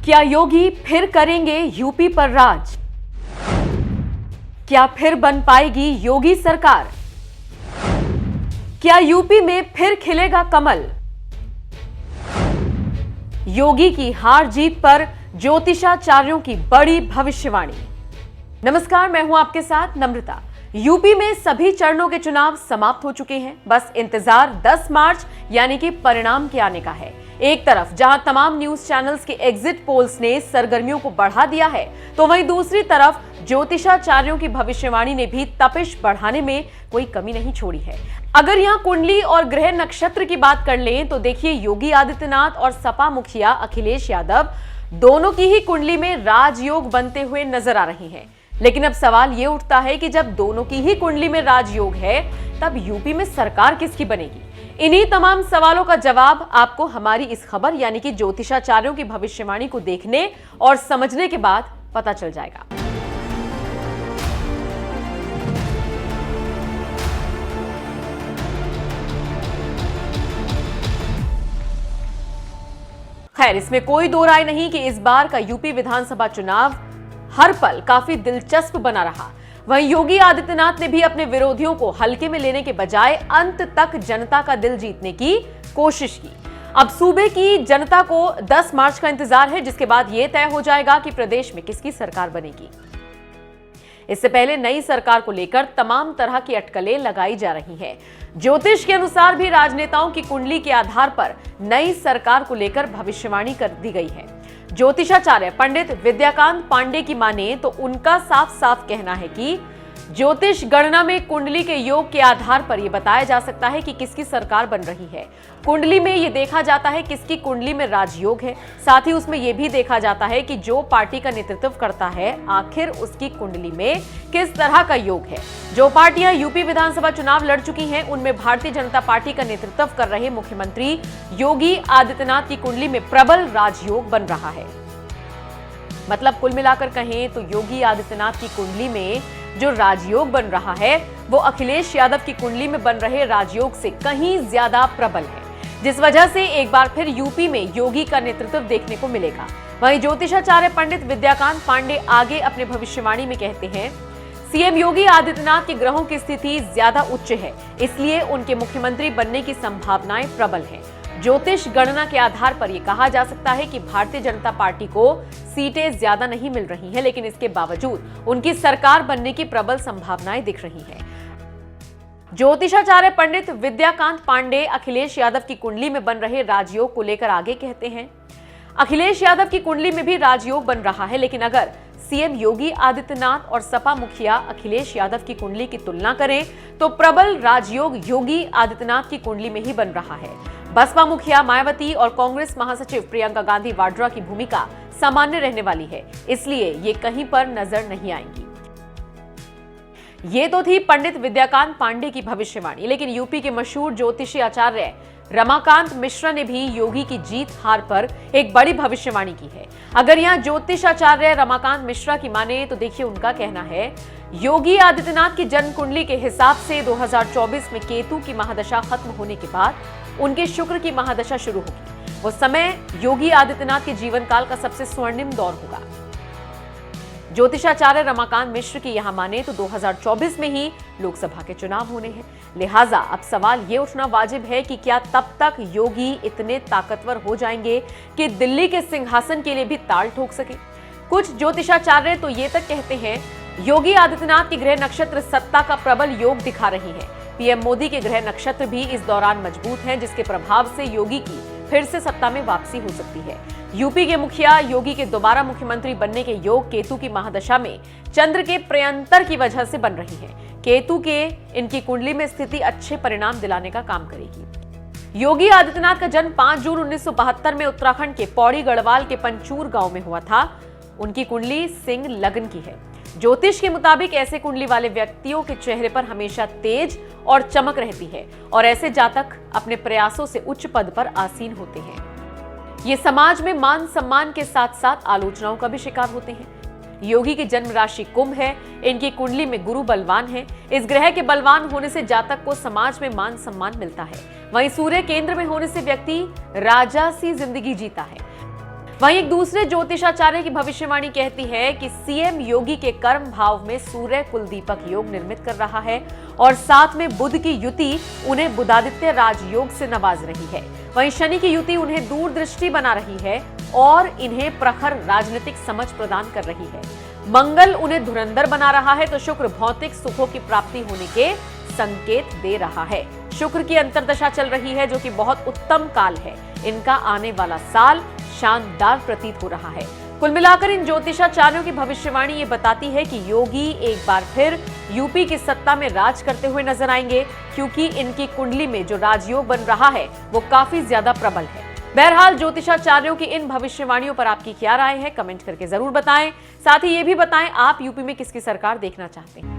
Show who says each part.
Speaker 1: क्या योगी फिर करेंगे यूपी पर राज? क्या फिर बन पाएगी योगी सरकार? क्या यूपी में फिर खिलेगा कमल? योगी की हार जीत पर ज्योतिषाचार्यों की बड़ी भविष्यवाणी। नमस्कार, मैं हूं आपके साथ नम्रता। यूपी में सभी चरणों के चुनाव समाप्त हो चुके हैं। बस इंतजार 10 मार्च यानी कि परिणाम के आने का है। एक तरफ जहां तमाम न्यूज चैनल्स के एग्जिट पोल्स ने सरगर्मियों को बढ़ा दिया है, तो वहीं दूसरी तरफ ज्योतिषाचार्यों की भविष्यवाणी ने भी तपिश बढ़ाने में कोई कमी नहीं छोड़ी है। अगर यहां कुंडली और ग्रह नक्षत्र की बात कर लें तो देखिए, योगी आदित्यनाथ और सपा मुखिया अखिलेश यादव दोनों की ही कुंडली में राजयोग बनते हुए नजर आ रहे हैं। लेकिन अब सवाल यह उठता है कि जब दोनों की ही कुंडली में राजयोग है, तब यूपी में सरकार किसकी बनेगी? इन्हीं तमाम सवालों का जवाब आपको हमारी इस खबर यानी कि ज्योतिषाचार्यों की भविष्यवाणी को देखने और समझने के बाद पता चल जाएगा। खैर, इसमें कोई दो राय नहीं कि इस बार का यूपी विधानसभा चुनाव हर पल काफी दिलचस्प बना रहा। वहीं योगी आदित्यनाथ ने भी अपने विरोधियों को हल्के में लेने के बजाय अंत तक जनता का दिल जीतने की कोशिश की। अब सूबे की जनता को 10 मार्च का इंतजार है, जिसके बाद यह तय हो जाएगा कि प्रदेश में किसकी सरकार बनेगी। इससे पहले नई सरकार को लेकर तमाम तरह की अटकलें लगाई जा रही हैं। ज्योतिष के अनुसार भी राजनेताओं की कुंडली के आधार पर नई सरकार को लेकर भविष्यवाणी कर दी गई है। ज्योतिषाचार्य पंडित विद्याकांत पांडे की माने तो उनका साफ साफ कहना है कि ज्योतिष गणना में कुंडली के योग के आधार पर यह बताया जा सकता है कि किसकी सरकार बन रही है। कुंडली में यह देखा जाता है किसकी कुंडली में राजयोग है। साथ ही उसमें यह भी देखा जाता है कि जो पार्टी का नेतृत्व करता है, आखिर उसकी कुंडली में किस तरह का योग है। जो पार्टियां यूपी विधानसभा चुनाव लड़ चुकी हैं, उनमें भारतीय जनता पार्टी का नेतृत्व कर रहे मुख्यमंत्री योगी आदित्यनाथ की कुंडली में प्रबल राजयोग बन रहा है। मतलब कुल मिलाकर कहें तो योगी आदित्यनाथ की कुंडली में जो राजयोग बन रहा है, वो अखिलेश यादव की कुंडली में बन रहे राजयोग से कहीं ज्यादा प्रबल है, जिस वजह से एक बार फिर यूपी में योगी का नेतृत्व देखने को मिलेगा। वहीं ज्योतिषाचार्य पंडित विद्याकांत पांडे आगे अपने भविष्यवाणी में कहते हैं, सीएम योगी आदित्यनाथ के ग्रहों की स्थिति ज्यादा उच्च है, इसलिए उनके मुख्यमंत्री बनने की संभावनाएं प्रबल हैं। ज्योतिष गणना के आधार पर यह कहा जा सकता है कि भारतीय जनता पार्टी को सीटें ज्यादा नहीं मिल रही हैं, लेकिन इसके बावजूद उनकी सरकार बनने की प्रबल संभावनाएं दिख रही हैं। ज्योतिषाचार्य पंडित विद्याकांत पांडे अखिलेश यादव की कुंडली में बन रहे राजयोग को लेकर आगे कहते हैं, अखिलेश यादव की कुंडली में भी राजयोग बन रहा है, लेकिन अगर सीएम योगी आदित्यनाथ और सपा मुखिया अखिलेश यादव की कुंडली की तुलना करें तो प्रबल राजयोग योगी आदित्यनाथ की कुंडली में ही बन रहा है। बसपा मुखिया मायावती और कांग्रेस महासचिव प्रियंका गांधी वाड्रा की भूमिका सामान्य रहने वाली है, इसलिए ये कहीं पर नजर नहीं आएंगी। ये तो थी पंडित विद्याकांत पांडे की भविष्यवाणी, लेकिन यूपी के मशहूर ज्योतिषी आचार्य रमाकांत मिश्रा ने भी योगी की जीत हार पर एक बड़ी भविष्यवाणी की है। अगर यहाँ ज्योतिषाचार्य रमाकांत मिश्रा की माने तो देखिए, उनका कहना है, योगी आदित्यनाथ की जन्म कुंडली के हिसाब से 2024 में केतु की महादशा खत्म होने के बाद उनके शुक्र की महादशा शुरू होगी। वो समय योगी आदित्यनाथ के जीवन काल का सबसे स्वर्णिम दौर होगा। ज्योतिषाचार्य रमाकांत मिश्र की यहां माने तो 2024 में ही लोकसभा के चुनाव होने हैं। लिहाजा अब सवाल ये उठना वाजिब है कि क्या तब तक योगी इतने ताकतवर हो जाएंगे कि दिल्ली के सिंहासन के लिए भी ताल ठोक सके। कुछ ज्योतिषाचार्य तो ये तक कहते हैं, योगी आदित्यनाथ की ग्रह नक्षत्र सत्ता का प्रबल योग दिखा रही है। पीएम मोदी के ग्रह नक्षत्र भी इस दौरान मजबूत हैं, जिसके प्रभाव से योगी की फिर से सत्ता में वापसी हो सकती है। यूपी के मुखिया योगी के दोबारा मुख्यमंत्री बनने के योग केतु की महादशा में चंद्र के प्रयंतर की वजह से बन रही है। केतु के इनकी कुंडली में स्थिति अच्छे परिणाम दिलाने का काम करेगी। योगी आदित्यनाथ का जन्म 5 जून 1972 में उत्तराखंड के पौड़ी गढ़वाल के पंचूर गांव में हुआ था। उनकी कुंडली सिंह लग्न की है। ज्योतिष के मुताबिक ऐसे कुंडली वाले व्यक्तियों के चेहरे पर हमेशा तेज और चमक रहती है और ऐसे जातक अपने प्रयासों से उच्च पद पर आसीन होते हैं। ये समाज में मान सम्मान के साथ साथ आलोचनाओं का भी शिकार होते हैं। योगी की जन्म राशि कुंभ है। इनकी कुंडली में गुरु बलवान है। इस ग्रह के बलवान होने से जातक को समाज में मान सम्मान मिलता है। वहीं सूर्य केंद्र में होने से व्यक्ति राजासी जिंदगी जीता है। वहीं एक दूसरे ज्योतिषाचार्य की भविष्यवाणी कहती है कि सीएम योगी के कर्म भाव में सूर्य कुलदीपक योग निर्मित कर रहा है और साथ में बुध की युति उन्हें बुधादित्य राजयोग से नवाज रही है। वहीं शनि की युति उन्हें दूरदृष्टि बना रही है और इन्हें प्रखर राजनीतिक समझ प्रदान कर रही है। मंगल उन्हें धुरंधर बना रहा है तो शुक्र भौतिक सुखों की प्राप्ति होने के संकेत दे रहा है। शुक्र की अंतर्दशा चल रही है जो कि बहुत उत्तम काल है। इनका आने वाला साल शानदार प्रतीत हो रहा है। कुल मिलाकर इन ज्योतिषाचार्यों की भविष्यवाणी ये बताती है कि योगी एक बार फिर यूपी की सत्ता में राज करते हुए नजर आएंगे, क्योंकि इनकी कुंडली में जो राजयोग बन रहा है वो काफी ज्यादा प्रबल है। बहरहाल ज्योतिषाचार्यों की इन भविष्यवाणियों पर आपकी क्या राय है, कमेंट करके जरूर बताएं। साथ ही ये भी बताएं आप यूपी में किसकी सरकार देखना चाहते हैं।